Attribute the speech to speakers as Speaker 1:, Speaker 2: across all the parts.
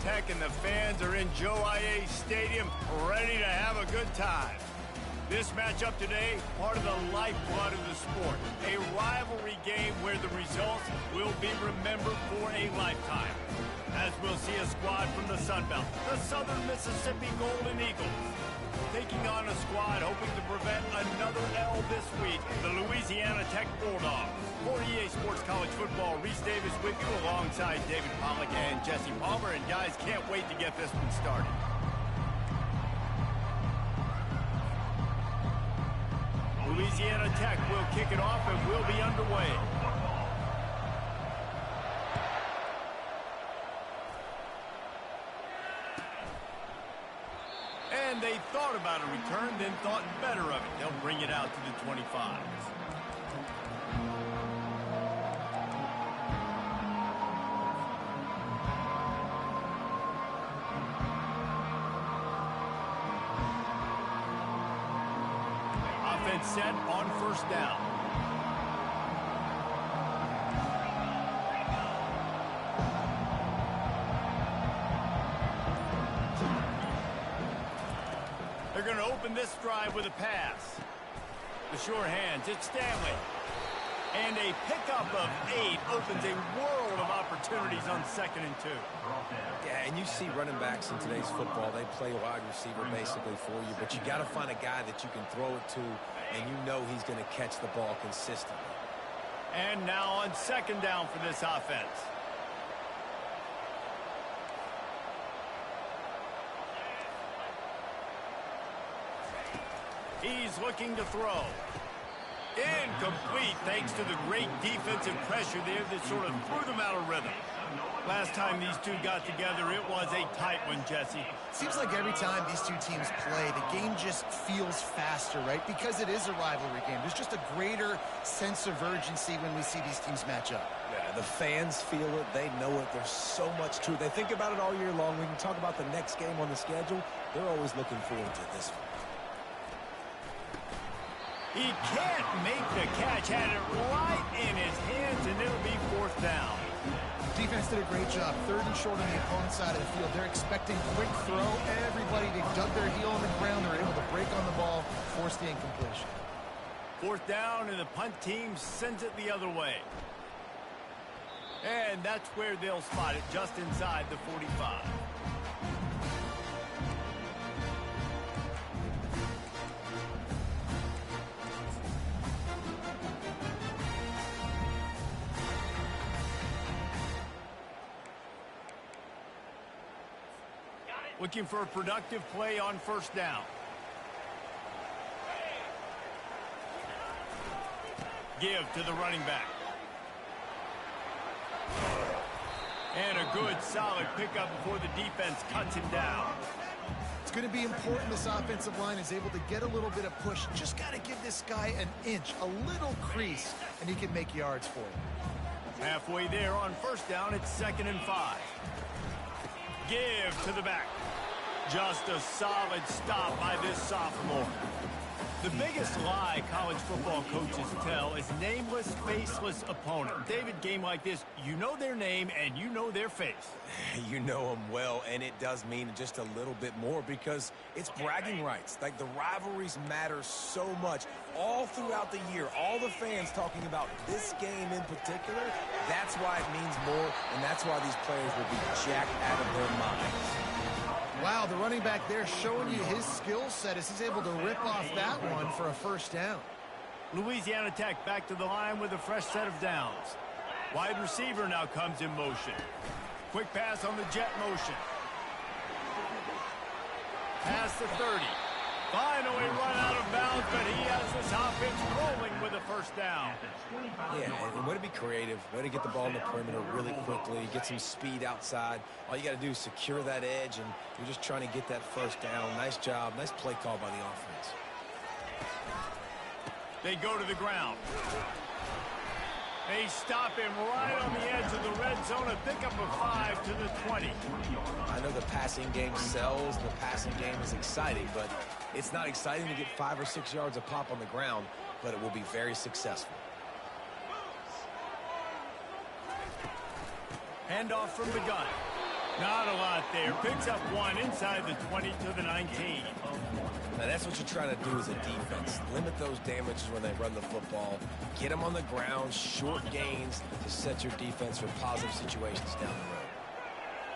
Speaker 1: Tech and the fans are in Joe IA Stadium ready to have a good time. This matchup today, part of the lifeblood of the sport. A rivalry game where the results will be remembered for a lifetime. As we'll see a squad from the Sun Belt, the Southern Mississippi Golden Eagles, taking on a squad hoping to prevent another L this week, the Louisiana Tech Bulldogs. For EA Sports College Football, Reese Davis with you alongside David Pollack and Jesse Palmer. And guys, can't wait to get this one started. Louisiana Tech will kick it off and will be underway. And they thought about a return, then thought better of it. They'll bring it out to the 25s. Offense set on first down. They're going to open this drive with a pass. The sure hands, it's Stanley. And a pickup of 8 opens a world of opportunities on 2nd and 2.
Speaker 2: Yeah, and you see running backs in today's football, they play wide receiver basically for you, but you got to find a guy that you can throw it to, and you know he's going to catch the ball consistently.
Speaker 1: And now on 2nd down for this offense. He's looking to throw. Incomplete thanks to the great defensive pressure there that sort of threw them out of rhythm. Last time these two got together, it was a tight one, Jesse.
Speaker 3: Seems like every time these two teams play, the game just feels faster, right? Because it is a rivalry game. There's just a greater sense of urgency when we see these teams match up.
Speaker 2: Yeah, the fans feel it. They know it. There's so much to it. They think about it all year long. We can talk about the next game on the schedule. They're always looking forward to this one.
Speaker 1: He can't make the catch. Had it right in his hands, and it'll be 4th down.
Speaker 3: Defense did a great job. 3rd and short on the opponent's side of the field. They're expecting quick throw. Everybody, they dug their heel on the ground. They're able to break on the ball, force the incompletion.
Speaker 1: 4th down, and the punt team sends it the other way. And that's where they'll spot it, just inside the 45. Looking for a productive play on 1st down. Give to the running back. And a good, solid pickup before the defense cuts him down.
Speaker 3: It's going to be important this offensive line is able to get a little bit of push. Just got to give this guy an inch, a little crease, and he can make yards for you.
Speaker 1: Halfway there on 1st down, it's 2nd and 5. Give to the back. Just a solid stop by this sophomore. The biggest lie college football coaches tell is nameless, faceless opponent. David, game like this, you know their name and you know their face.
Speaker 2: You know them well, and it does mean just a little bit more because it's bragging rights. Like, the rivalries matter so much all throughout the year. All the fans talking about this game in particular, that's why it means more, and that's why these players will be jacked out of their minds.
Speaker 3: Wow, the running back there showing you his skill set as he's able to rip off that one for a 1st down.
Speaker 1: Louisiana Tech back to the line with a fresh set of downs. Wide receiver now comes in motion. Quick pass on the jet motion. Past the 30. Finally run out of bounds, but he has this offense rolling with a 1st down.
Speaker 2: Yeah, and way to be creative, way to get the ball in the perimeter really quickly, get some speed outside. All you got to do is secure that edge, and you're just trying to get that 1st down. Nice job, nice play call by the offense.
Speaker 1: They go to the ground. They stop him right on the edge of the red zone. A pickup of 5 to the 20.
Speaker 2: I know the passing game sells, the passing game is exciting, but it's not exciting to get 5 or 6 yards a pop on the ground, but it will be very successful.
Speaker 1: Handoff from the gun. Not a lot there. Picks up one inside the 20 to the 19.
Speaker 2: Now, that's what you're trying to do as a defense. Limit those damages when they run the football. Get them on the ground, short gains to set your defense for positive situations down the road.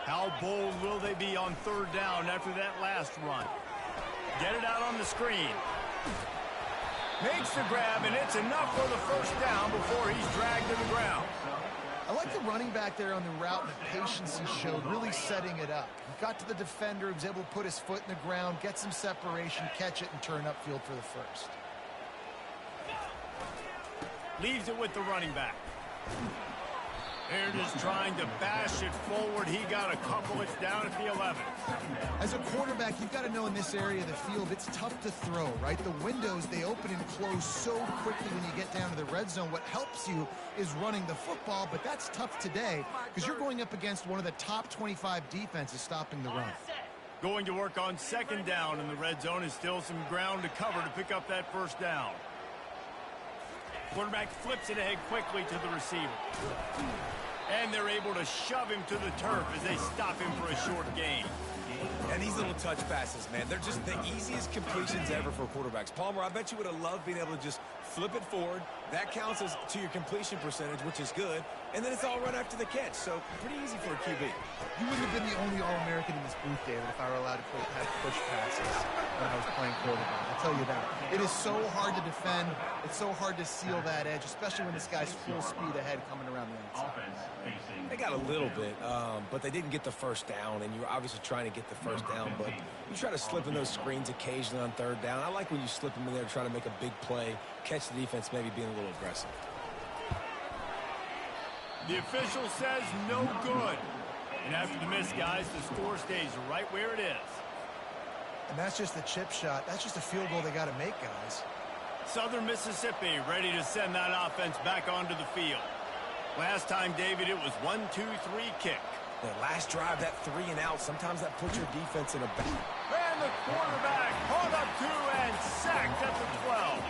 Speaker 1: How bold will they be on third down after that last run? Get it out on the screen. Makes the grab, and it's enough for the first down before he's dragged to the ground.
Speaker 3: I like the running back there on the route and the patience he showed, really setting it up. He got to the defender, he was able to put his foot in the ground, get some separation, catch it, and turn upfield for the first.
Speaker 1: Leaves it with the running back. Here it is trying to bash it forward. He got a couple. It's down at the 11.
Speaker 3: As a quarterback, you've got to know in this area of the field, it's tough to throw, right? The windows, they open and close so quickly when you get down to the red zone. What helps you is running the football, but that's tough today because you're going up against one of the top 25 defenses stopping the run.
Speaker 1: Going to work on second down in the red zone is still some ground to cover to pick up that first down. Quarterback flips it ahead quickly to the receiver. And they're able to shove him to the turf as they stop him for a short gain.
Speaker 2: And these little touch passes, man, they're just the easiest completions ever for quarterbacks. Palmer, I bet you would have loved being able to just flip it forward. That counts as to your completion percentage, which is good. And then it's all run after the catch, so pretty easy for a QB.
Speaker 3: You wouldn't have been the only All-American in this booth, David, if I were allowed to have push passes when I was playing quarterback. I'll tell you that. It is so hard to defend. It's so hard to seal that edge, especially when this guy's full speed ahead coming around the outside.
Speaker 2: They got a little bit, but they didn't get the first down, and you're obviously trying to get the first down, but you try to slip in those screens occasionally on third down. I like when you slip them in there to try to make a big play, catch the defense maybe being a little aggressive.
Speaker 1: The official says no good. And after the miss, guys, the score stays right where it is.
Speaker 3: And that's just a chip shot. That's just a field goal they got to make, guys.
Speaker 1: Southern Mississippi ready to send that offense back onto the field. Last time, David, it was 1-2-3 kick.
Speaker 2: That last drive, that 3 and out, sometimes that puts your defense in a bad.
Speaker 1: And the quarterback hung up to and sacked at the 12.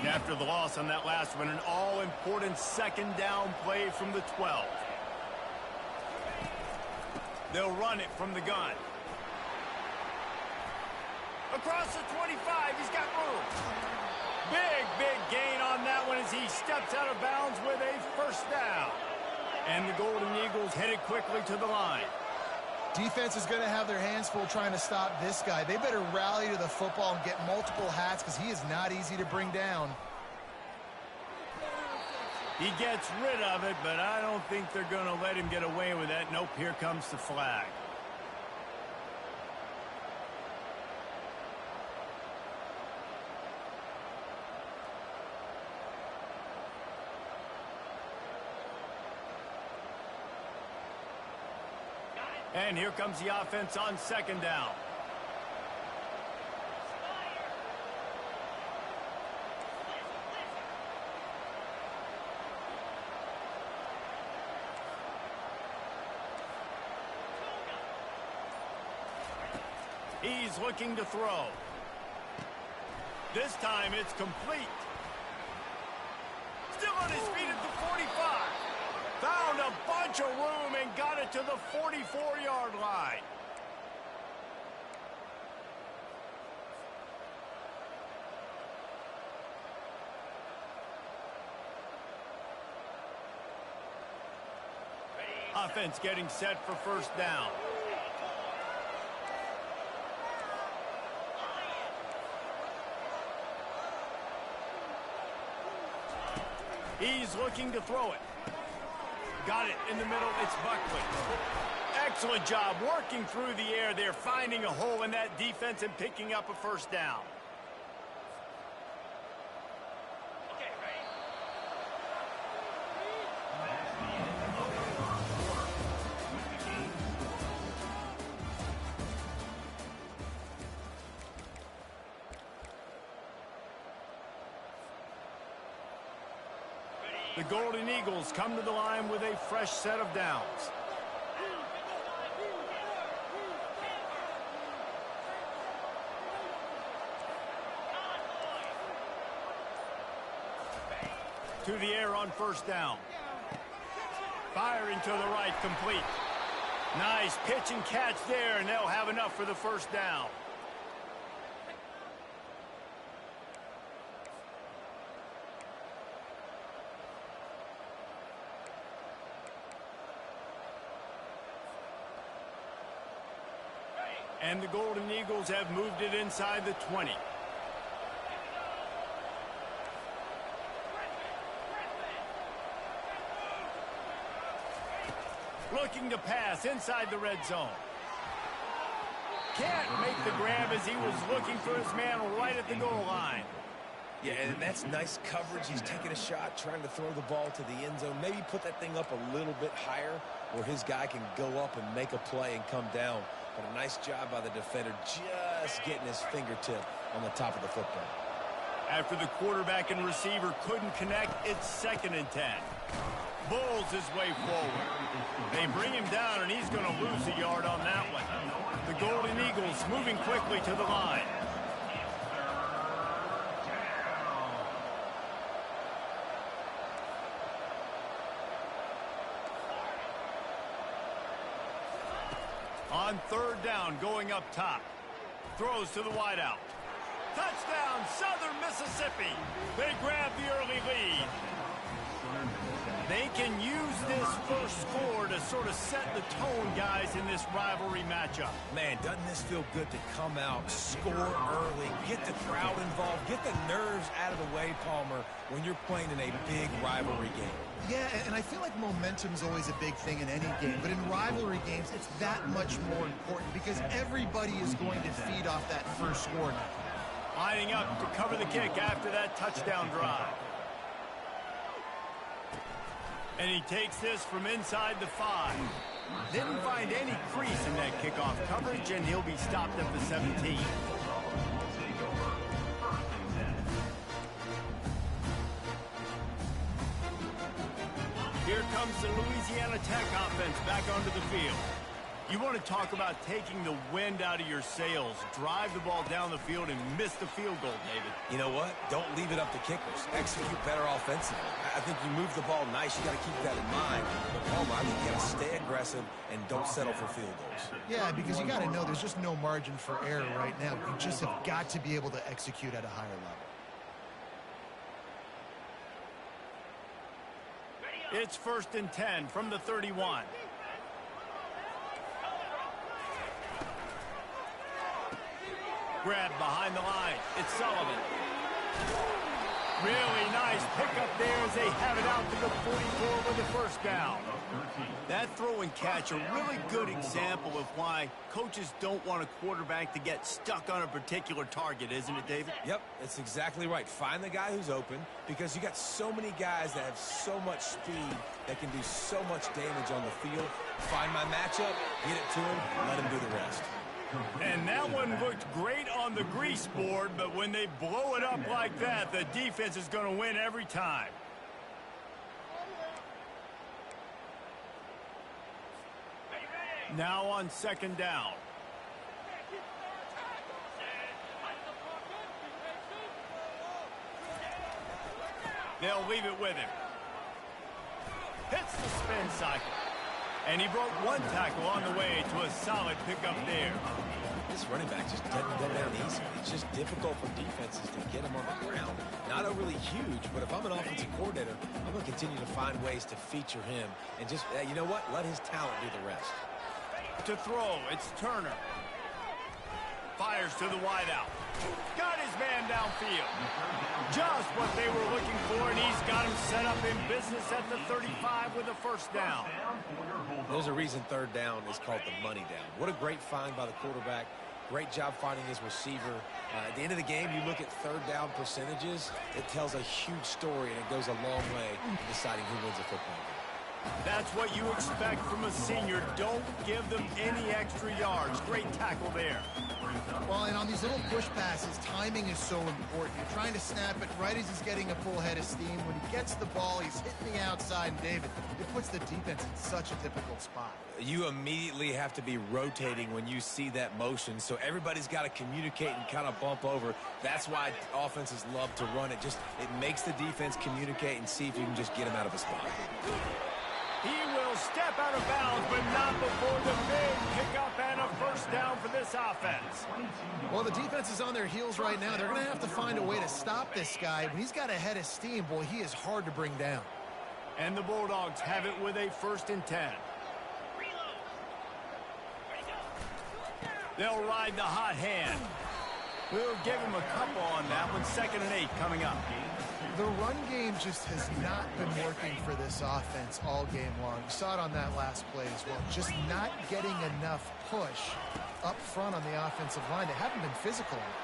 Speaker 1: After the loss on that last one, an all-important second down play from the 12. They'll run it from the gun. Across the 25, he's got room. Big gain on that one as he steps out of bounds with a first down. And the Golden Eagles headed quickly to the line.
Speaker 3: Defense is going to have their hands full trying to stop this guy. They better rally to the football and get multiple hats because he is not easy to bring down.
Speaker 1: He gets rid of it, but I don't think they're going to let him get away with that. Nope, here comes the flag. And here comes the offense on second down. He's looking to throw. This time it's complete. Still on his feet at the 45. Found a bunch of room and got it to the 44-yard line. Offense getting set for first down. He's looking to throw it. Got it in the middle. It's Buckley. Excellent job working through the air there, finding a hole in that defense and picking up a first down. Okay, ready? The Golden Eagles come to the line with a fresh set of downs. to the air on first down. Firing to the right, complete. Nice pitch and catch there, and they'll have enough for the first down. And the Golden Eagles have moved it inside the 20. Looking to pass inside the red zone. Can't make the grab as he was looking for his man right at the goal line.
Speaker 2: Yeah, and that's nice coverage. He's taking a shot, trying to throw the ball to the end zone. Maybe put that thing up a little bit higher where his guy can go up and make a play and come down. But a nice job by the defender just getting his fingertip on the top of the football.
Speaker 1: After the quarterback and receiver couldn't connect, it's 2nd and 10. Bulls his way forward. They bring him down, and he's going to lose a yard on that one. The Golden Eagles moving quickly to the line. On 3rd down, going up top. Throws to the wideout. Touchdown, Southern Mississippi. They grab the early lead. They can use this first score to sort of set the tone, guys, in this rivalry matchup.
Speaker 2: Man, doesn't this feel good to come out, score early, get the crowd involved, get the nerves out of the way, Palmer, when you're playing in a big rivalry game.
Speaker 3: Yeah, and I feel like momentum's always a big thing in any game, but in rivalry games, it's that much more important because everybody is going to feed off that first score now.
Speaker 1: Lining up to cover the kick after that touchdown drive. And he takes this from inside the 5. Didn't find any crease in that kickoff coverage, and he'll be stopped at the 17. Here comes the Louisiana Tech offense back onto the field. You want to talk about taking the wind out of your sails. Drive the ball down the field and miss the field goal, David.
Speaker 2: You know what? Don't leave it up to kickers. Execute better offensively. I think you move the ball nice. You got to keep that in mind. But Palmer, I think you got to stay aggressive and don't settle for field goals.
Speaker 3: Yeah, because you got to know there's just no margin for error right now. You just have got to be able to execute at a higher level.
Speaker 1: It's 1st and 10 from the 31. Grab behind the line. It's Sullivan. Really nice pickup there as they have it out to the 44 with the first down. That throw and catch, a really good example of why coaches don't want a quarterback to get stuck on a particular target, isn't it, David?
Speaker 2: Yep, that's exactly right. Find the guy who's open because you got so many guys that have so much speed that can do so much damage on the field. Find my matchup, get it to him, let him do the rest.
Speaker 1: And that one looked great on the grease board, but when they blow it up like that, the defense is going to win every time. Now on 2nd down. They'll leave it with him. Hits the spin cycle. And he broke one tackle on the way to a solid pickup there.
Speaker 2: This running back just doesn't go down easy. It's just difficult for defenses to get him on the ground. Not overly huge, but if I'm an offensive coordinator, I'm going to continue to find ways to feature him. And just, you know what? Let his talent do the rest.
Speaker 1: To throw, it's Turner. Fires to the wideout. Got his man downfield. Just what they were looking for, and he's got him set up in business at the 35 with a first down.
Speaker 2: There's a reason 3rd down is called the money down. What a great find by the quarterback. Great job finding his receiver. At the end of the game, you look at 3rd down percentages. It tells a huge story, and it goes a long way in deciding who wins a football game.
Speaker 1: That's what you expect from a senior. Don't give them any extra yards. Great tackle there.
Speaker 3: Well, and on these little push passes, timing is so important. You're trying to snap it right as he's getting a full head of steam. When he gets the ball, he's hitting the outside, and David, it puts the defense in such a difficult spot.
Speaker 2: You immediately have to be rotating when you see that motion, so everybody's got to communicate and kind of bump over. That's why offenses love to run it. It makes the defense communicate and see if you can just get him out of a spot.
Speaker 1: He will step out of bounds, but not before the big pickup and a first down for this offense.
Speaker 3: Well, the defense is on their heels right now. They're going to have to find a way to stop this guy. When he's got a head of steam, boy, he is hard to bring down.
Speaker 1: And the Bulldogs have it with a 1st and 10. They'll ride the hot hand. We'll give him a couple on that one. 2nd and 8 coming up.
Speaker 3: The run game just has not been working for this offense all game long. You saw it on that last play as well. Just not getting enough push up front on the offensive line. They haven't been physical enough.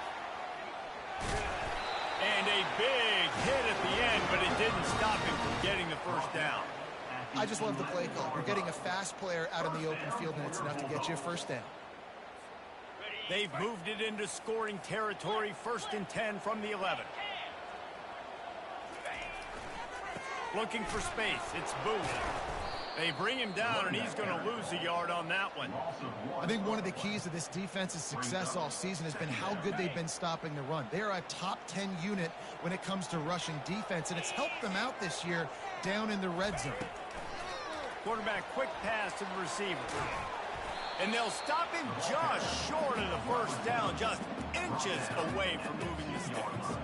Speaker 1: And a big hit at the end, but it didn't stop him from getting the first down.
Speaker 3: I just love the play call. You're getting a fast player out in the open field, and it's enough to get you a first down.
Speaker 1: They've moved it into scoring territory. 1st and 10 from the 11. Looking for space. It's Booth. They bring him down, and he's going to lose a yard on that one.
Speaker 3: I think one of the keys to this defense's success all season has been how good they've been stopping the run. They are a top 10 unit when it comes to rushing defense, and it's helped them out this year down in the red zone.
Speaker 1: Quarterback quick pass to the receiver. And they'll stop him just short of the first down, just inches away from moving the sticks.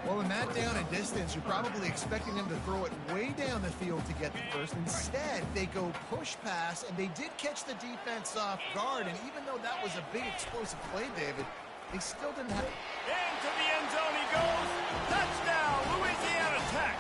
Speaker 3: Well, in that down and distance, you're probably expecting them to throw it way down the field to get the first. Instead, they go push pass, and they did catch the defense off guard. And even though that was a big explosive play, David, they still didn't have...
Speaker 1: Into the end zone he goes. Touchdown, Louisiana Tech.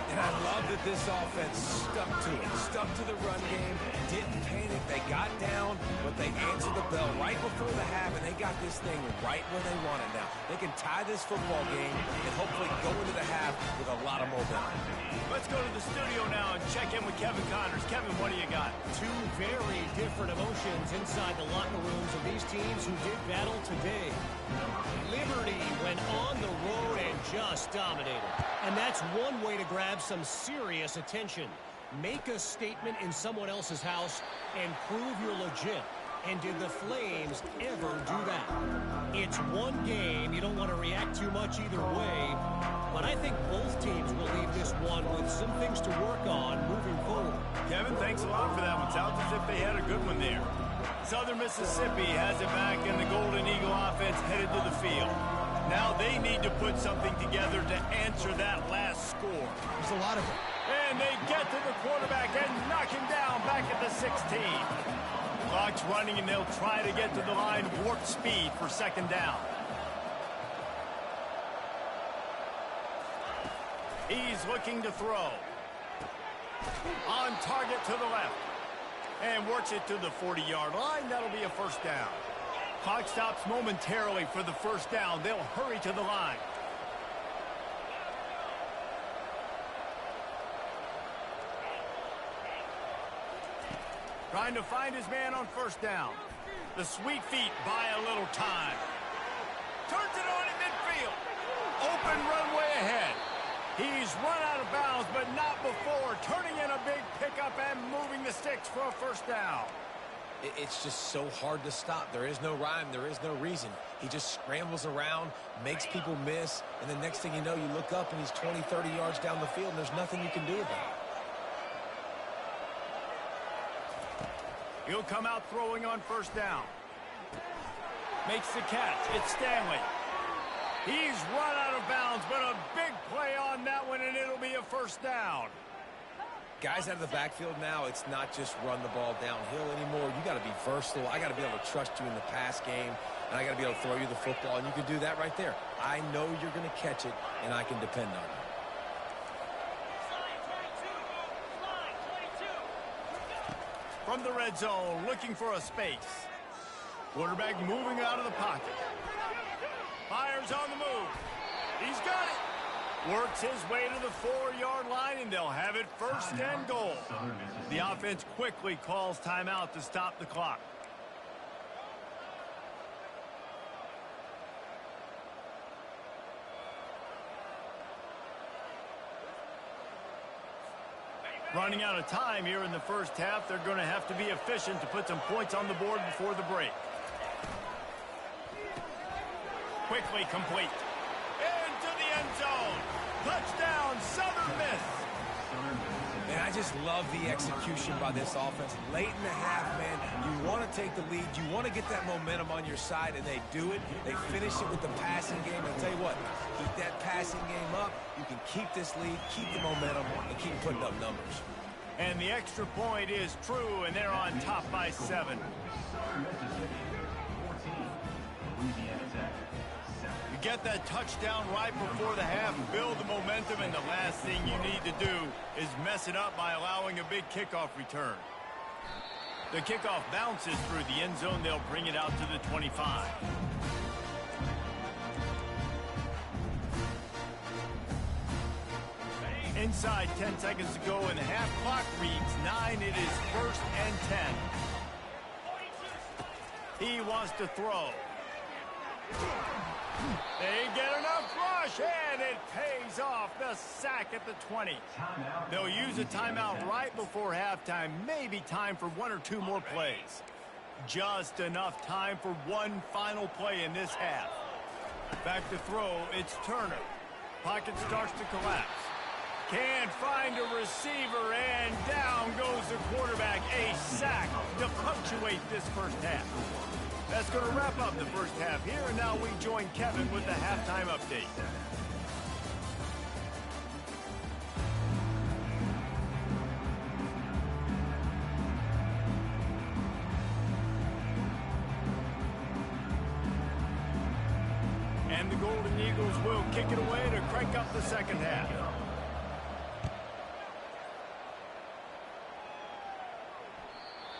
Speaker 2: And I love that this offense stuck to it, stuck to the run game, didn't panic. They got down, but they answered the bell right before the half, and they got this thing right where they want it now. They can tie this football game and hopefully go into the half with a lot of momentum.
Speaker 1: Let's go to the studio now and check in with Kevin Connors. Kevin, what do you got?
Speaker 4: Two very different emotions inside the locker rooms of these teams who did battle today. Liberty went on the road and just dominated. And that's one way to grab some serious attention. Make a statement in someone else's house and prove you're legit. And did the Flames ever do that? It's one game. You don't want to react too much either way. But I think both teams will leave this one with some things to work on moving forward.
Speaker 1: Kevin, thanks a lot for that one. Sounds as if they had a good one there. Southern Mississippi has it back, and the Golden Eagle offense headed to the field. Now they need to put something together to answer that last score.
Speaker 3: There's a lot of it.
Speaker 1: And they get to the quarterback and knock him down back at the 16. Clock's running, and they'll try to get to the line of warp speed for 2nd down. He's looking to throw. On target to the left. And works it to the 40-yard line. That'll be a first down. Clock stops momentarily for the first down. They'll hurry to the line. Trying to find his man on first down. The sweet feet buy a little time. Turns it on in midfield. Open runway ahead. He's run out of bounds, but not before. Turning in a big pickup and moving the sticks for a first down.
Speaker 2: It's just so hard to stop. There is no rhyme. There is no reason. He just scrambles around, makes people miss, and the next thing you know, you look up and he's 20, 30 yards down the field, and there's nothing you can do about it.
Speaker 1: He'll come out throwing on first down. Makes the catch. It's Stanley. He's run out of bounds, but a big play on that one, and it'll be a first down.
Speaker 2: Guys out of the backfield now, it's not just run the ball downhill anymore. You got to be versatile. I got to be able to trust you in the pass game, and I got to be able to throw you the football, and you can do that right there. I know you're going to catch it, and I can depend on it.
Speaker 1: From the red zone, looking for a space. Quarterback moving out of the pocket. Fires on the move. He's got it. Works his way to the 4-yard line, and they'll have it first and goal. The offense quickly calls timeout to stop the clock. Running out of time here in the first half. They're going to have to be efficient to put some points on the board before the break. Quickly complete. Into the end zone. Touchdown, Southern Miss.
Speaker 2: Man, I just love the execution by this offense. Late in the half, man, you want to take the lead. You want to get that momentum on your side, and they do it. They finish it with the passing game. I'll tell you what, keep that passing game up. You can keep this lead, keep the momentum, and keep putting up numbers.
Speaker 1: And the extra point is true, and they're on top by 7. You get that touchdown right before the half, build the momentum, and the last thing you need to do is mess it up by allowing a big kickoff return. The kickoff bounces through the end zone. They'll bring it out to the 25. Inside 10 seconds to go, and the half clock reads 9. It is first and 10. He wants to throw. They get enough rush, and it pays off. The sack at the 20. They'll use a timeout right before halftime. Maybe time for 1 or 2 more plays. Just enough time for one final play in this half. Back to throw, it's Turner. Pocket starts to collapse. Can't find a receiver, and down goes the quarterback. A sack to punctuate this first half. That's going to wrap up the first half here, and now we join Kevin with the halftime update. And the Golden Eagles will kick it away to crank up the second half.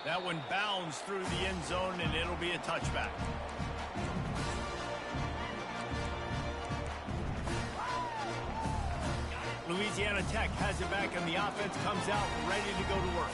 Speaker 1: That one bounds through the end zone, and it'll be a touchback. Louisiana Tech has it back, and the offense comes out ready to go to work.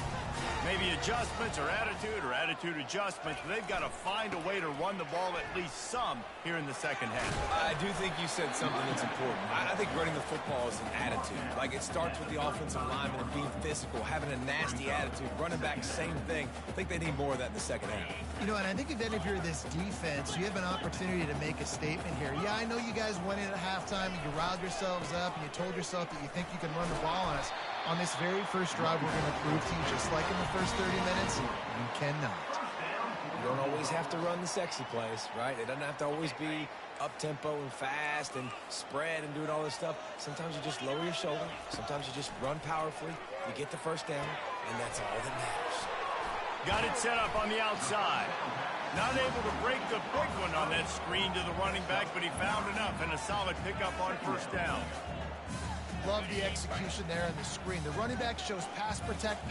Speaker 1: Maybe adjustments or attitude adjustments, but they've got to find a way to run the ball at least some here in the second half.
Speaker 2: I do think you said something that's important. I think running the football is an attitude. Like, it starts with the offensive lineman and being physical, having a nasty attitude. Running back, same thing. I think they need more of that in the second half.
Speaker 3: You know, and I think if you're this defense, you have an opportunity to make a statement here. Yeah, I know you guys went in at halftime and you riled yourselves up and you told yourself that you think you can run the ball on us. On this very first drive, we're going to prove to you, just like in the first 30 minutes, you cannot.
Speaker 2: You don't always have to run the sexy plays, right? It doesn't have to always be up-tempo and fast and spread and doing all this stuff. Sometimes you just lower your shoulder. Sometimes you just run powerfully. You get the first down, and that's all that matters.
Speaker 1: Got it set up on the outside. Not able to break the big one on that screen to the running back, but he found enough and a solid pickup on first down.
Speaker 3: Love the execution there on the screen. The running back shows pass protect.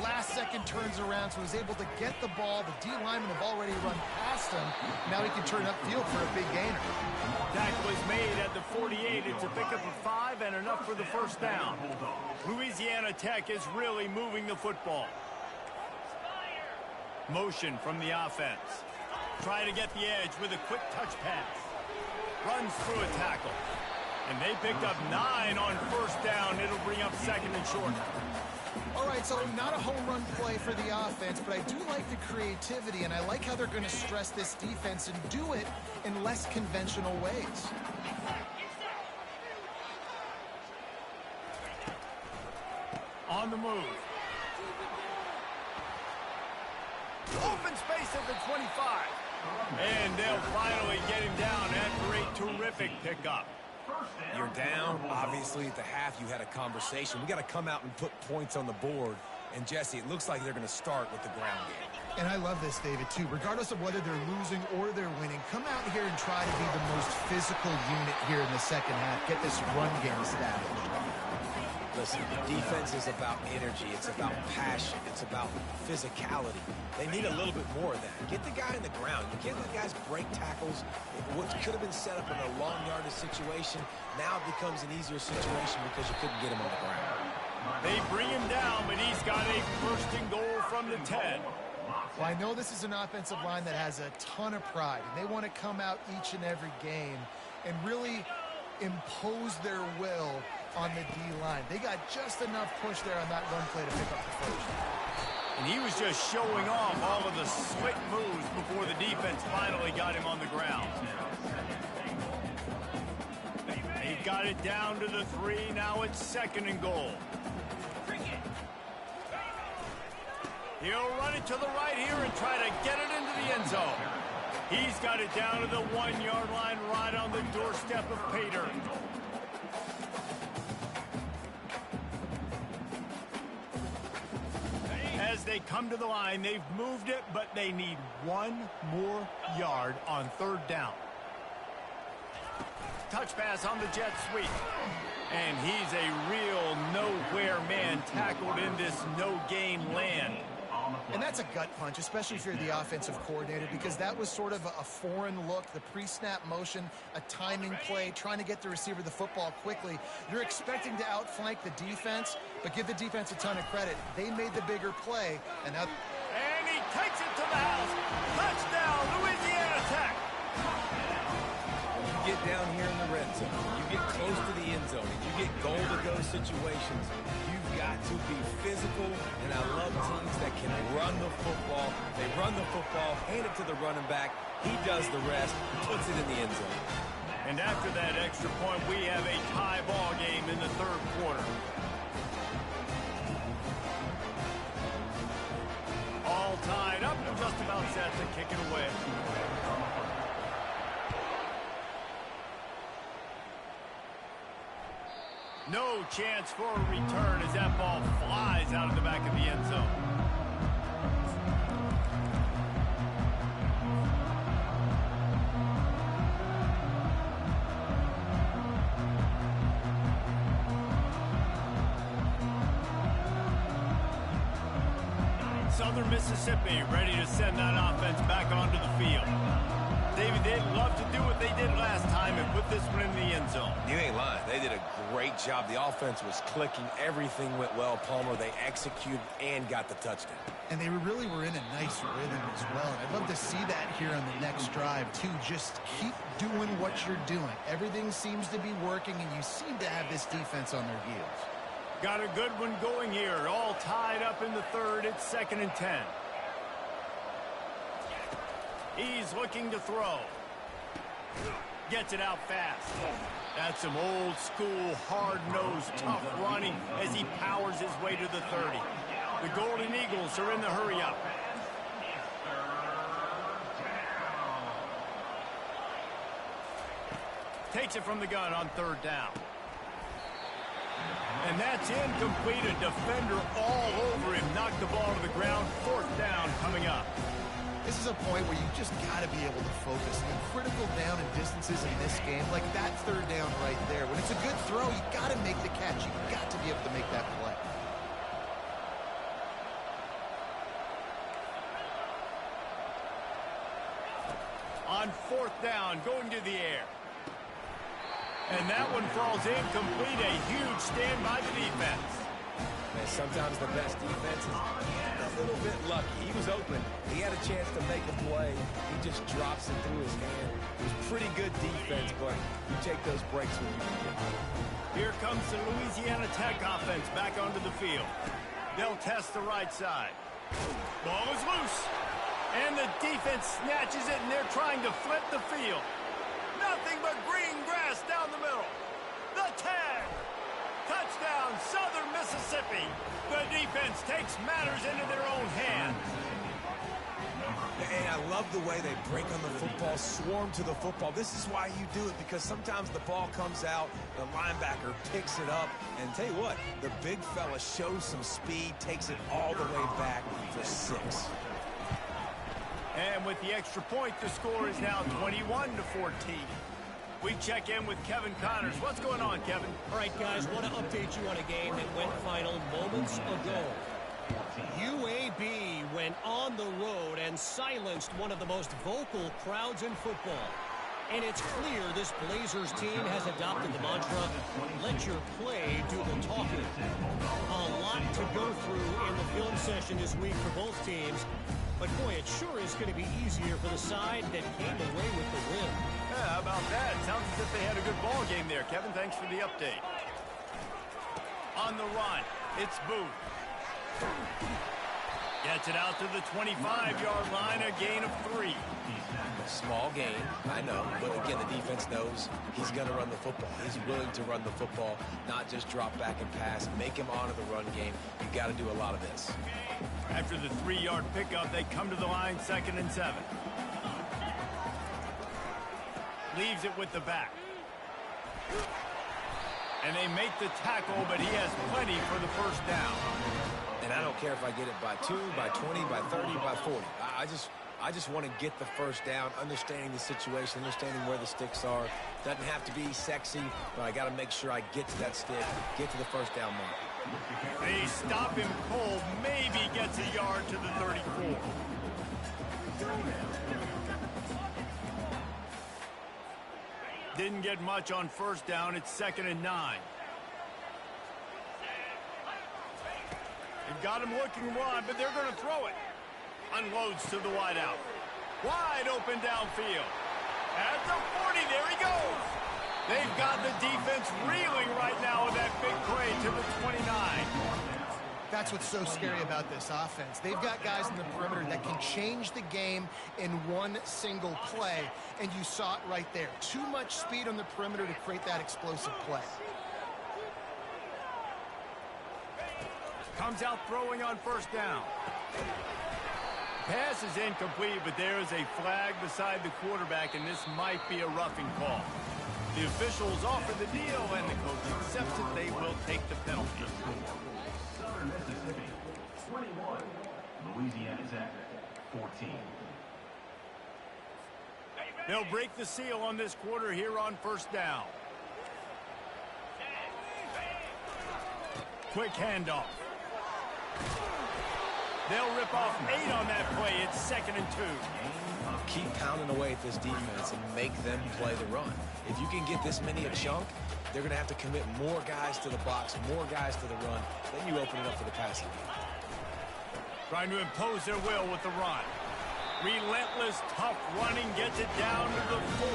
Speaker 3: Last second turns around, so he's able to get the ball. The D linemen have already run past him. Now he can turn upfield for a big gainer.
Speaker 1: Tackle is made at the 48. It's a pickup of 5 and enough for the first down. Louisiana Tech is really moving the football. Motion from the offense. Trying to get the edge with a quick touch pass. Runs through a tackle. And they picked up 9 on first down. It'll bring up second and short.
Speaker 3: All right, so not a home run play for the offense, but I do like the creativity, and I like how they're going to stress this defense and do it in less conventional ways.
Speaker 1: On the move. Open space at the 25. And they'll finally get him down after a terrific pickup.
Speaker 2: You're down. Obviously, at the half, you had a conversation. We got to come out and put points on the board. And, Jesse, it looks like they're going to start with the ground game.
Speaker 3: And I love this, David, too. Regardless of whether they're losing or they're winning, come out here and try to be the most physical unit here in the second half. Get this run game established.
Speaker 2: Listen, defense is about energy. It's about passion. It's about physicality. They need a little bit more of that. Get the guy in the ground. You can't let guys break tackles. What could have been set up in a long yardage situation now becomes an easier situation because you couldn't get him on the ground.
Speaker 1: They bring him down, but he's got a first and goal from the 10.
Speaker 3: Well, I know this is an offensive line that has a ton of pride, and they want to come out each and every game and really impose their will on the D-line. They got just enough push there on that run play to pick up the first.
Speaker 1: And he was just showing off all of the slick moves before the defense finally got him on the ground. They've got it down to the 3. Now it's second and goal. He'll run it to the right here and try to get it into the end zone. He's got it down to the 1-yard line right on the doorstep of Pater. As they come to the line, they've moved it, but they need 1 more yard on third down. Touch pass on the jet sweep. And he's a real nowhere man tackled in this no-gain land.
Speaker 3: And that's a gut punch, especially if you're the offensive coordinator, because that was sort of a foreign look, the pre-snap motion, a timing play, trying to get the receiver the football quickly. You're expecting to outflank the defense, but give the defense a ton of credit. They made the bigger play, and now...
Speaker 1: And he takes it to the house. Touchdown, Louisiana Tech.
Speaker 2: You get down here in the red zone, you get close to the end zone, and you get goal-to-go situations, you've got to be physical, and I love teams that can run the football. They run the football, hand it to the running back, he does the rest, puts it in the end zone.
Speaker 1: And after that extra point, we have a tie ball game in the third quarter. All tied up, just about set to kick it away. No chance for a return as that ball flies out of the back of the end zone. Southern Mississippi ready to send that offense back onto the field. David, they'd love to do what they did last time and put this one in the end zone.
Speaker 2: You ain't lying. They did a great job. The offense was clicking. Everything went well, Palmer. They executed and got the touchdown.
Speaker 3: And they really were in a nice rhythm as well. And I'd love to see that here on the next drive, too. Just keep doing what you're doing. Everything seems to be working, and you seem to have this defense on their heels.
Speaker 1: Got a good one going here. All tied up in the third. It's 2nd and 10. He's looking to throw. Gets it out fast. That's some old school, hard-nosed, tough running as he powers his way to the 30. The Golden Eagles are in the hurry-up. Takes it from the gun on third down. And that's incomplete. A defender all over him. Knocked the ball to the ground. 4th down coming up.
Speaker 3: This is a point where you just got to be able to focus. And critical down and distances in this game, like that third down right there. When it's a good throw, you got to make the catch. You got to be able to make that play.
Speaker 1: On 4th down, going to the air. And that one falls incomplete. A huge stand by the defense.
Speaker 2: Man, sometimes the best defense is a little bit lucky. He was open. He had a chance to make a play. He just drops it through his hand. It was pretty good defense, but you take those breaks when you can get them.
Speaker 1: Here comes the Louisiana Tech offense back onto the field. They'll test the right side. Ball is loose. And the defense snatches it, and they're trying to flip the field. Nothing but green grass down the middle. The tag. Touchdown, Southern Mississippi. The defense takes matters into their own hands.
Speaker 2: And I love the way they break on the football, swarm to the football. This is why you do it, because sometimes the ball comes out, the linebacker picks it up, and tell you what, the big fella shows some speed, takes it all the way back for 6.
Speaker 1: And with the extra point, the score is now 21-14. We check in with Kevin Connors. What's going on, Kevin?
Speaker 4: All right, guys, want to update you on a game that went final moments ago. UAB went on the road and silenced one of the most vocal crowds in football. And it's clear this Blazers team has adopted the mantra, let your play do the talking. A lot to go through in the film session this week for both teams. But boy, it sure is going to be easier for the side that came away with the win.
Speaker 1: Yeah, how about that? Sounds as if they had a good ball game there. Kevin, thanks for the update. On the run, it's Booth. Gets it out to the 25-yard line, a gain of 3.
Speaker 2: Small game, I know, but again, the defense knows he's going to run the football. He's willing to run the football, not just drop back and pass, make him honor the run game. You got to do a lot of this.
Speaker 1: After the 3-yard pickup, they come to the line, 2nd and 7. Leaves it with the back. And they make the tackle, but he has plenty for the first down.
Speaker 2: And I don't care if I get it by 2, by 20, by 30, by 40. I just want to get the first down, understanding the situation, understanding where the sticks are. Doesn't have to be sexy, but I got to make sure I get to that stick, get to the first down mark.
Speaker 1: They stop him cold, maybe gets a yard to the 34. Didn't get much on first down. It's 2nd and 9. They've got him looking run, but they're going to throw it. Unloads to the wideout. Wide open downfield. At the 40, there he goes. They've got the defense reeling right now with that big play to the 29.
Speaker 3: That's what's so scary about this offense. They've got guys in the perimeter that can change the game in one single play, and you saw it right there. Too much speed on the perimeter to create that explosive play.
Speaker 1: Comes out throwing on first down. Pass is incomplete, but there is a flag beside the quarterback, and this might be a roughing call. The officials offer the deal, and the coach accepts it. They will take the penalty.
Speaker 5: Southern Mississippi, 21. Louisiana Tech, 14.
Speaker 1: They'll break the seal on this quarter here on first down. Quick handoff. They'll rip off 8 on that play. It's 2nd and 2.
Speaker 2: Keep pounding away at this defense and make them play the run. If you can get this many a chunk, they're going to have to commit more guys to the box, more guys to the run. Then you open it up for the passing game.
Speaker 1: Trying to impose their will with the run. Relentless, tough running gets it down to the 4.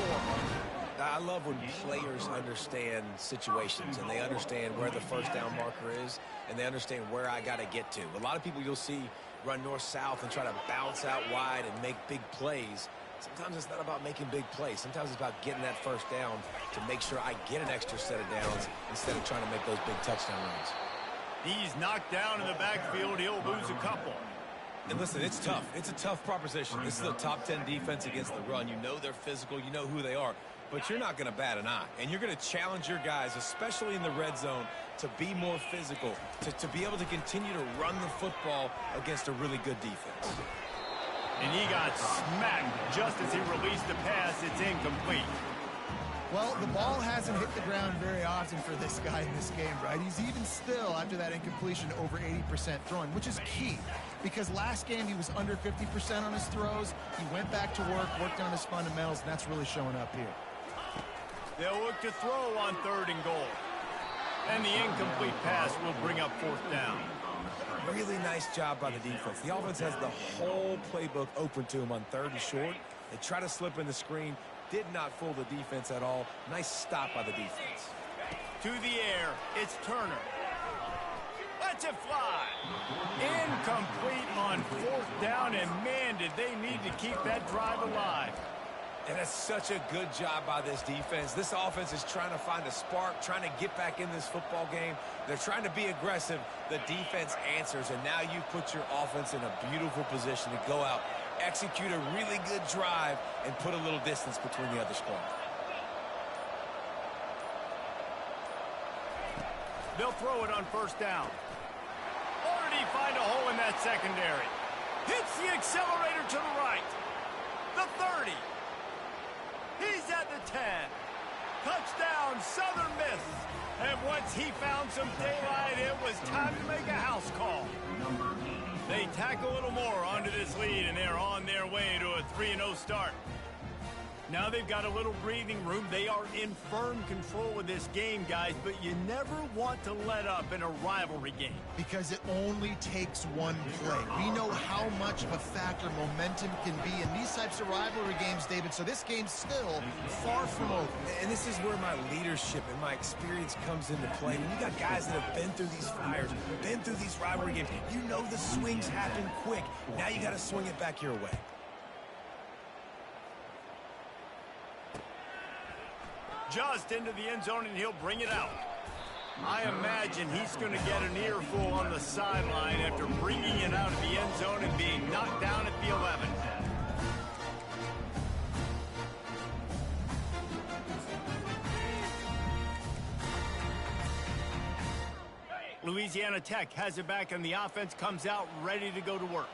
Speaker 2: I love when players understand situations and they understand where the first down marker is and they understand where I got to get to. A lot of people you'll see run north-south and try to bounce out wide and make big plays. Sometimes it's not about making big plays. Sometimes it's about getting that first down to make sure I get an extra set of downs instead of trying to make those big touchdown runs.
Speaker 1: He's knocked down in the backfield. He'll lose a couple.
Speaker 2: And listen, it's tough. It's a tough proposition. This is a top 10 defense against the run. You know they're physical. You know who they are. But you're not going to bat an eye. And you're going to challenge your guys, especially in the red zone, to be more physical, to be able to continue to run the football against a really good defense.
Speaker 1: And he got smacked just as he released the pass. It's incomplete.
Speaker 3: Well, the ball hasn't hit the ground very often for this guy in this game, right? He's even still, after that incompletion, over 80% throwing, which is key. Because last game he was under 50% on his throws. He went back to work, worked on his fundamentals, and that's really showing up here.
Speaker 1: They'll look to throw on 3rd and goal. And the incomplete pass will bring up 4th down.
Speaker 2: Really nice job by the defense. The offense has the whole playbook open to him on 3rd and short. They try to slip in the screen. Did not fool the defense at all. Nice stop by the defense.
Speaker 1: To the air, it's Turner. Lets it fly. Incomplete on 4th down, and man, did they need to keep that drive alive.
Speaker 2: And that's such a good job by this defense. This offense is trying to find a spark, trying to get back in this football game. They're trying to be aggressive. The defense answers, and now you put your offense in a beautiful position to go out, execute a really good drive, and put a little distance between the other squad.
Speaker 1: They'll throw it on 1st down. Already find a hole in that secondary. Hits the accelerator to the right. The 30. He's at the 10. down, Southern Miss. And once he found some daylight, it was time to make a house call. They tack a little more onto this lead, and they're on their way to a 3-0 start. Now they've got a little breathing room. They are in firm control of this game, guys, but you never want to let up in a rivalry game.
Speaker 3: Because it only takes one play. We know how much of a factor momentum can be in these types of rivalry games, David, so this game's still far from over.
Speaker 2: And this is where my leadership and my experience comes into play. When you got guys that have been through these fires, been through these rivalry games, you know the swings happen quick. Now you got to swing it back your way.
Speaker 1: Just into the end zone, and he'll bring it out. I imagine he's going to get an earful on the sideline after bringing it out of the end zone and being knocked down at the 11. Louisiana Tech has it back, and the offense comes out ready to go to work.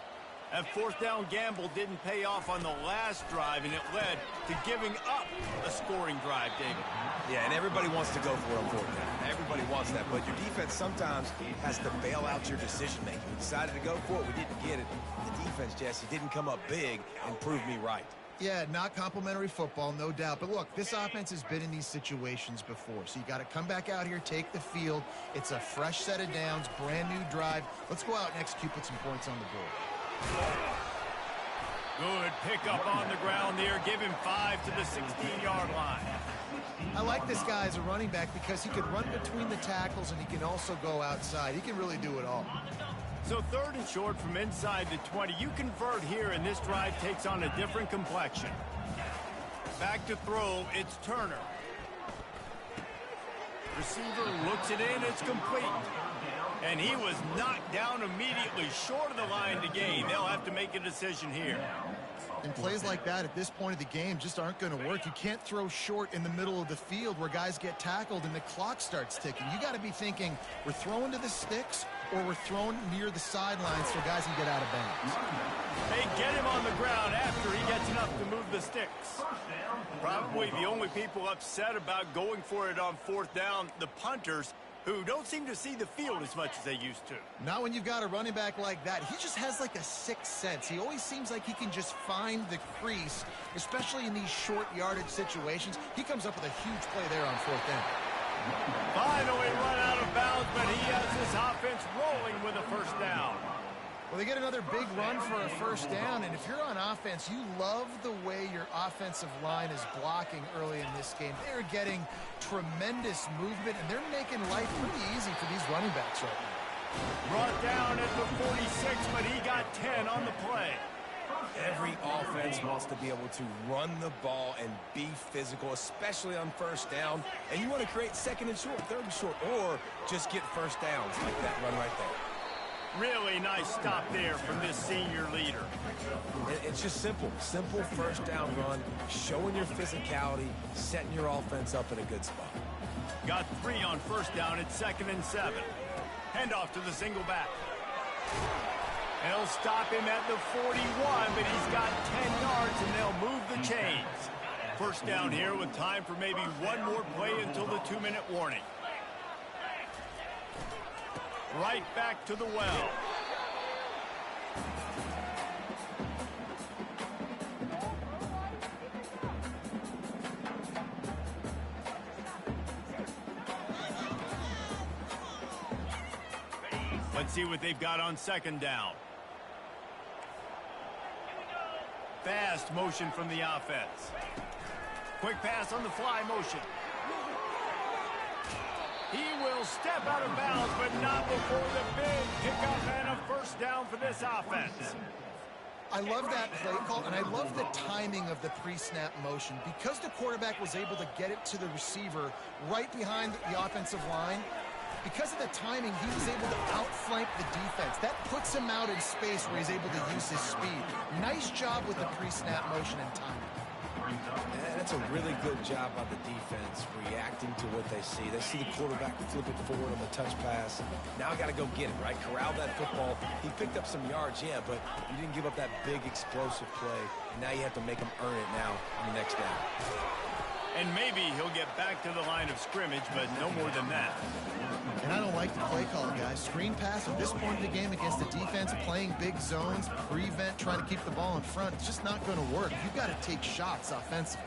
Speaker 1: That fourth down gamble didn't pay off on the last drive, and it led to giving up a scoring drive, David.
Speaker 2: Yeah, and everybody wants to go for it on fourth down. Everybody wants that, but your defense sometimes has to bail out your decision-making. We decided to go for it. We didn't get it. The defense, Jesse, didn't come up big and prove me right.
Speaker 3: Yeah, not complimentary football, no doubt. But look, this offense has been in these situations before. So you got to come back out here, take the field. It's a fresh set of downs, brand new drive. Let's go out and execute, put some points on the board.
Speaker 1: Good pickup on the ground there. Give him 5 to the 16-yard line.
Speaker 3: I like this guy as a running back because he can run between the tackles and he can also go outside. He can really do it all.
Speaker 1: So 3rd and short from inside the 20. You convert here, and this drive takes on a different complexion. Back to throw. It's Turner. Receiver looks it in. It's complete. And he was knocked down immediately short of the line to gain. They'll have to make a decision here.
Speaker 3: And plays like that at this point of the game just aren't going to work. You can't throw short in the middle of the field where guys get tackled and the clock starts ticking. You got to be thinking, we're throwing to the sticks or we're throwing near the sidelines so guys can get out of bounds.
Speaker 1: They get him on the ground after he gets enough to move the sticks. Probably the only people upset about going for it on 4th down, the punters, who don't seem to see the field as much as they used to.
Speaker 3: Not when you've got a running back like that. He just has like a sixth sense. He always seems like he can just find the crease, especially in these short yardage situations. He comes up with a huge play there on 4th down.
Speaker 1: Finally run out of bounds, but he has his offense rolling with a 1st down.
Speaker 3: Well, they get another big run for a 1st down, and if you're on offense, you love the way your offensive line is blocking early in this game. They're getting tremendous movement, and they're making life pretty easy for these running backs right now.
Speaker 1: Brought down at the 46, but he got 10 on the play.
Speaker 2: Every offense wants to be able to run the ball and be physical, especially on 1st down. And you want to create 2nd and short, 3rd and short, or just get 1st downs like that run right there.
Speaker 1: Really nice stop there from this senior leader.
Speaker 2: It's just simple 1st down run, showing your physicality, setting your offense up in a good spot.
Speaker 1: Got 3 on 1st down at 2nd and 7. Handoff to the single back. They'll stop him at the 41, but he's got 10 yards, and they'll move the chains. 1st down here with time for maybe one more play until the 2-minute warning. Right back to the well. Let's see what they've got on 2nd down. Fast motion from the offense. Quick pass on the fly motion. He will step out of bounds, but not before the big pickup and a 1st down for this offense.
Speaker 3: I love that play call, and I love the timing of the pre-snap motion. Because the quarterback was able to get it to the receiver right behind the offensive line, because of the timing, he was able to outflank the defense. That puts him out in space where he's able to use his speed. Nice job with the pre-snap motion and timing.
Speaker 2: And that's a really good job by the defense, reacting to what they see. They see the quarterback flip it forward on the touch pass. Now I got to go get it, right? Corral that football. He picked up some yards, yeah, but you didn't give up that big explosive play. And now you have to make him earn it now on the next down.
Speaker 1: And maybe he'll get back to the line of scrimmage, but no more than that.
Speaker 3: And I don't like the play call, guys. Screen pass at this point in the game against the defense, playing big zones, prevent, trying to keep the ball in front. It's just not going to work. You've got to take shots offensively.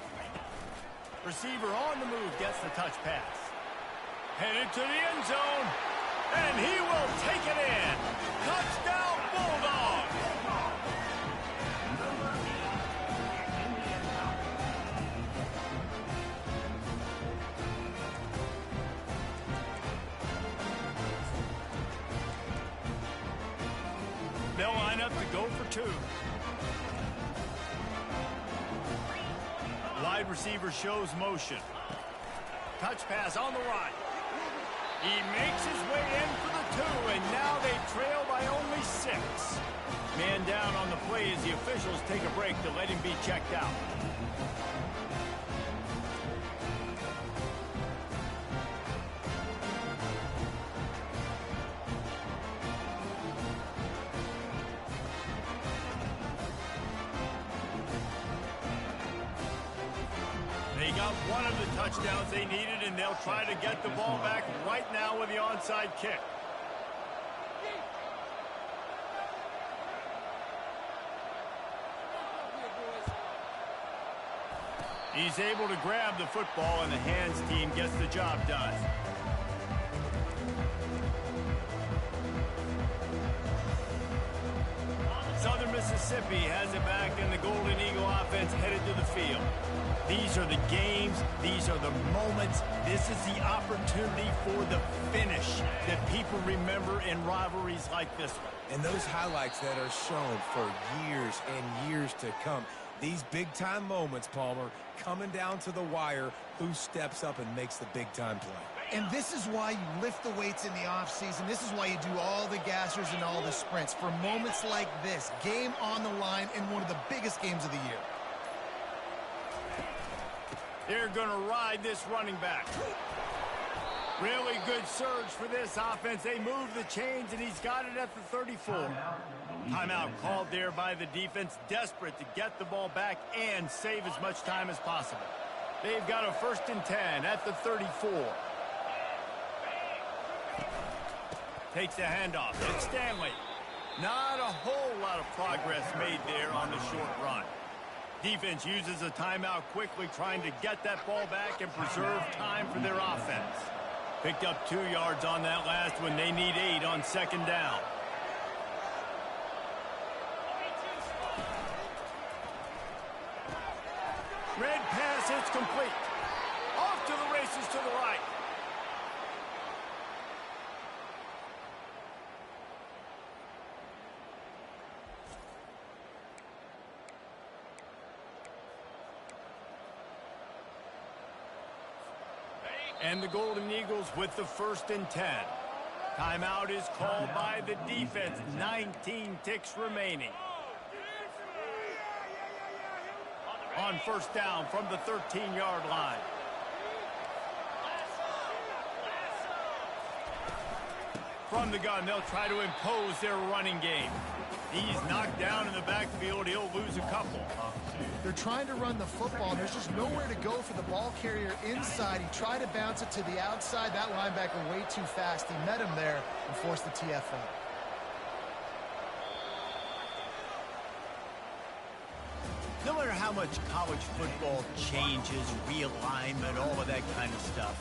Speaker 1: Receiver on the move gets the touch pass. Headed to the end zone, and he will take it in. Touchdown, Bulldogs! They'll line up to go for two. Wide receiver shows motion. Touch pass on the right. He makes his way in for the two, and now they trail by only 6. Man down on the play as the officials take a break to let him be checked out. They got one of the touchdowns they needed, and they'll try to get the ball back right now with the onside kick. He's able to grab the football, and the hands team gets the job done. Southern Mississippi has it back, and the Golden Eagle offense headed to the field. These are the games. These are the moments. This is the opportunity for the finish that people remember in rivalries like this one.
Speaker 2: And those highlights that are shown for years and years to come. These big-time moments, Palmer, coming down to the wire, who steps up and makes the big-time play.
Speaker 3: And this is why you lift the weights in the offseason. This is why you do all the gassers and all the sprints. For moments like this, game on the line in one of the biggest games of the year.
Speaker 1: They're going to ride this running back. Really good surge for this offense. They move the chains, and he's got it at the 34. Timeout called there by the defense, desperate to get the ball back and save as much time as possible. They've got a 1st and 10 at the 34. Takes the handoff. It's Stanley. Not a whole lot of progress made there on the short run. Defense uses a timeout quickly, trying to get that ball back and preserve time for their offense. Picked up 2 yards on that last one. They need 8 on 2nd down. Red pass, it's complete. Off to the races to the right. And the Golden Eagles with the 1st and 10. Timeout is called by the defense. 19 ticks remaining. On 1st down from the 13-yard line. From the gun, they'll try to impose their running game. He's knocked down in the backfield. He'll lose a couple.
Speaker 3: They're trying to run the football. There's just nowhere to go for the ball carrier inside. He tried to bounce it to the outside. That linebacker way too fast. He met him there and forced the TFL.
Speaker 1: No matter how much college football changes, realignment, all of that kind of stuff,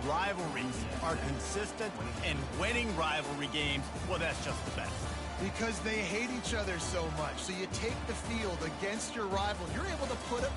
Speaker 1: rivalries are consistent, and winning rivalry games, well, that's just the best.
Speaker 3: Because they hate each other so much. So you take the field against your rival. You're able to put up